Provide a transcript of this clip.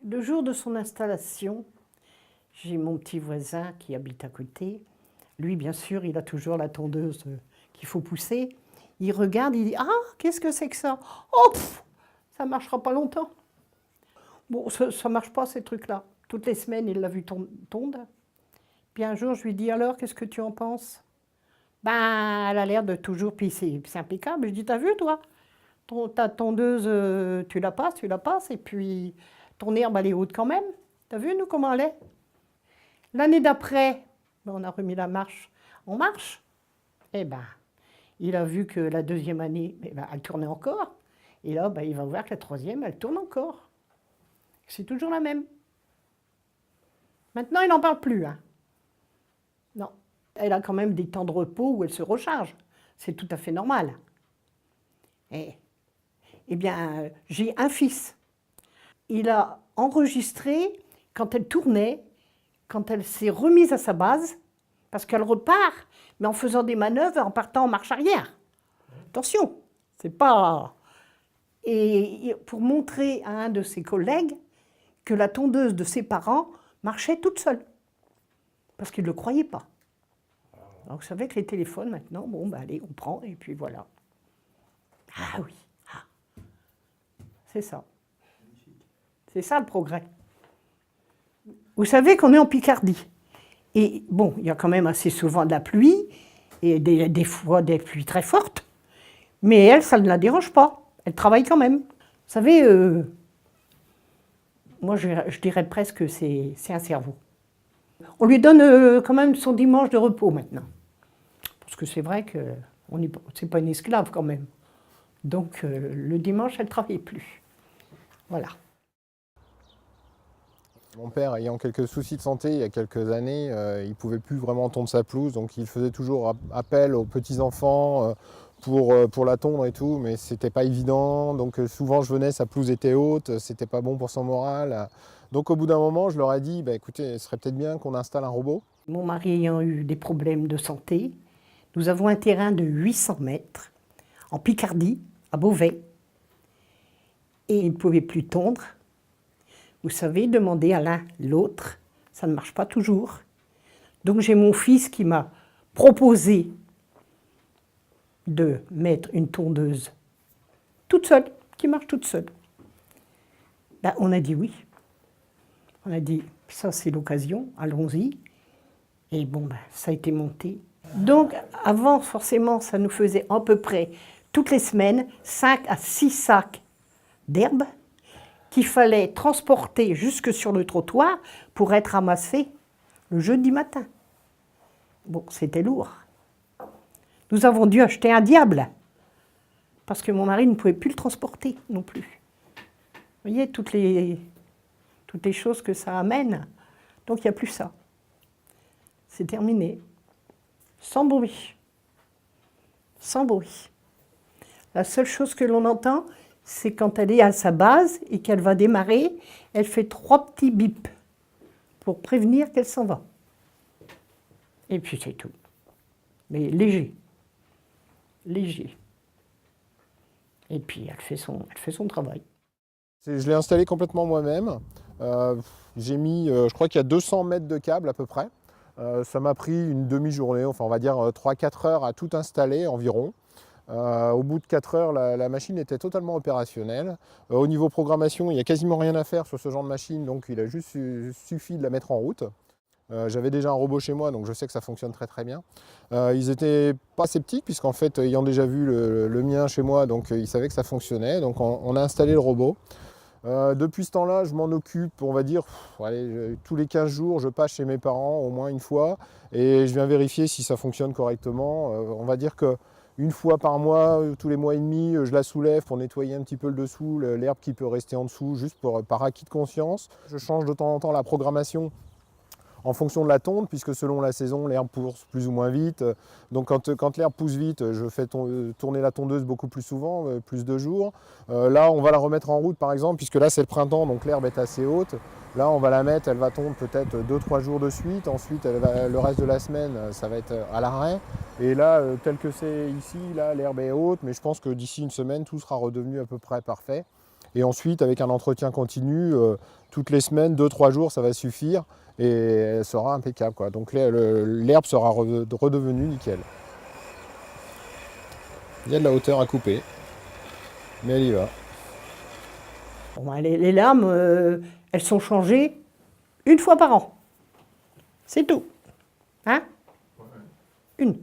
Le jour de son installation, j'ai mon petit voisin qui habite à côté. Lui, bien sûr, il a toujours la tondeuse qu'il faut pousser. Il regarde, il dit « Ah, qu'est-ce que c'est que ça? Oh, ça ne marchera pas longtemps. » Bon, ça ne marche pas, ces trucs-là. Toutes les semaines, il l'a vu tondre. Puis un jour, je lui dis « Alors, qu'est-ce que tu en penses ?» Ben, elle a l'air de toujours, puis c'est impeccable. Je dis « T'as vu, toi? Ta tondeuse, tu la passes, et puis ton herbe, elle est haute quand même. T'as vu, nous, comment elle est? » L'année d'après, ben, on a remis la marche en marche. Eh ben, il a vu que la deuxième année, eh ben, elle tournait encore. Et là, ben, il va voir que la troisième, elle tourne encore. C'est toujours la même. Maintenant, il n'en parle plus. Hein. Non. Elle a quand même des temps de repos où elle se recharge. C'est tout à fait normal. Eh bien, j'ai un fils. Il a enregistré quand elle tournait, quand elle s'est remise à sa base, parce qu'elle repart, mais en faisant des manœuvres, en partant en marche arrière. Attention, c'est pas... Et pour montrer à un de ses collègues que la tondeuse de ses parents marchait toute seule, parce qu'il ne le croyait pas. Alors vous savez que les téléphones maintenant, bon, ben allez, on prend, et puis voilà. Ah oui, ah. C'est ça. C'est ça le progrès. Vous savez qu'on est en Picardie. Et bon, il y a quand même assez souvent de la pluie, et des fois des pluies très fortes. Mais elle, ça ne la dérange pas. Elle travaille quand même. Vous savez, moi je dirais presque que c'est un cerveau. On lui donne quand même son dimanche de repos maintenant. Parce que c'est vrai que c'est pas une esclave quand même. Donc le dimanche, elle ne travaille plus. Voilà. Mon père ayant quelques soucis de santé il y a quelques années, il ne pouvait plus vraiment tondre sa pelouse, donc il faisait toujours appel aux petits-enfants pour la tondre et tout, mais c'était pas évident, donc souvent je venais, sa pelouse était haute, c'était pas bon pour son moral. Donc au bout d'un moment, je leur ai dit, bah, écoutez, ce serait peut-être bien qu'on installe un robot. Mon mari ayant eu des problèmes de santé, nous avons un terrain de 800 mètres en Picardie, à Beauvais, et il ne pouvait plus tondre. Vous savez, demander à l'un l'autre, ça ne marche pas toujours. Donc j'ai mon fils qui m'a proposé de mettre une tondeuse toute seule, qui marche toute seule. Ben, on a dit oui. On a dit, ça c'est l'occasion, allons-y. Et bon, ben, ça a été monté. Donc avant, forcément, ça nous faisait à peu près toutes les semaines 5 à 6 sacs d'herbe qu'il fallait transporter jusque sur le trottoir pour être ramassé le jeudi matin. Bon, c'était lourd. Nous avons dû acheter un diable, parce que mon mari ne pouvait plus le transporter non plus. Vous voyez, toutes les choses que ça amène. Donc il n'y a plus ça. C'est terminé. Sans bruit. Sans bruit. La seule chose que l'on entend, c'est quand elle est à sa base et qu'elle va démarrer, elle fait 3 petits bips pour prévenir qu'elle s'en va. Et puis c'est tout. Mais léger. Léger. Et puis elle fait son travail. Je l'ai installé complètement moi-même. J'ai mis, je crois qu'il y a 200 mètres de câble à peu près. Ça m'a pris une demi-journée, enfin on va dire 3-4 heures à tout installer environ. Au bout de 4 heures, la machine était totalement opérationnelle. Au niveau programmation, il n'y a quasiment rien à faire sur ce genre de machine, donc il a juste suffi de la mettre en route. J'avais déjà un robot chez moi, donc je sais que ça fonctionne très très bien. Ils n'étaient pas sceptiques, puisqu'en fait, ayant déjà vu le mien chez moi, donc ils savaient que ça fonctionnait, donc on a installé le robot. Depuis ce temps-là, je m'en occupe, on va dire, tous les 15 jours, je passe chez mes parents au moins une fois, et je viens vérifier si ça fonctionne correctement. On va dire que une fois par mois, tous les mois et demi, je la soulève pour nettoyer un petit peu le dessous, l'herbe qui peut rester en dessous, juste par acquis de conscience. Je change de temps en temps la programmation en fonction de la tonte, puisque selon la saison, l'herbe pousse plus ou moins vite. Donc quand l'herbe pousse vite, je fais tourner la tondeuse beaucoup plus souvent, plus de jours. Là, on va la remettre en route par exemple, puisque là c'est le printemps, donc l'herbe est assez haute. Là, on va la mettre, elle va tondre peut-être 2-3 jours de suite. Ensuite, le reste de la semaine, ça va être à l'arrêt. Et là, tel que c'est ici, là, l'herbe est haute, mais je pense que d'ici une semaine, tout sera redevenu à peu près parfait. Et ensuite, avec un entretien continu, toutes les semaines, 2-3 jours, ça va suffire et elle sera impeccable, quoi. Donc l'herbe sera redevenue nickel. Il y a de la hauteur à couper, mais elle y va. Bon, ben, les lames, elles sont changées une fois par an. C'est tout. Hein? Une.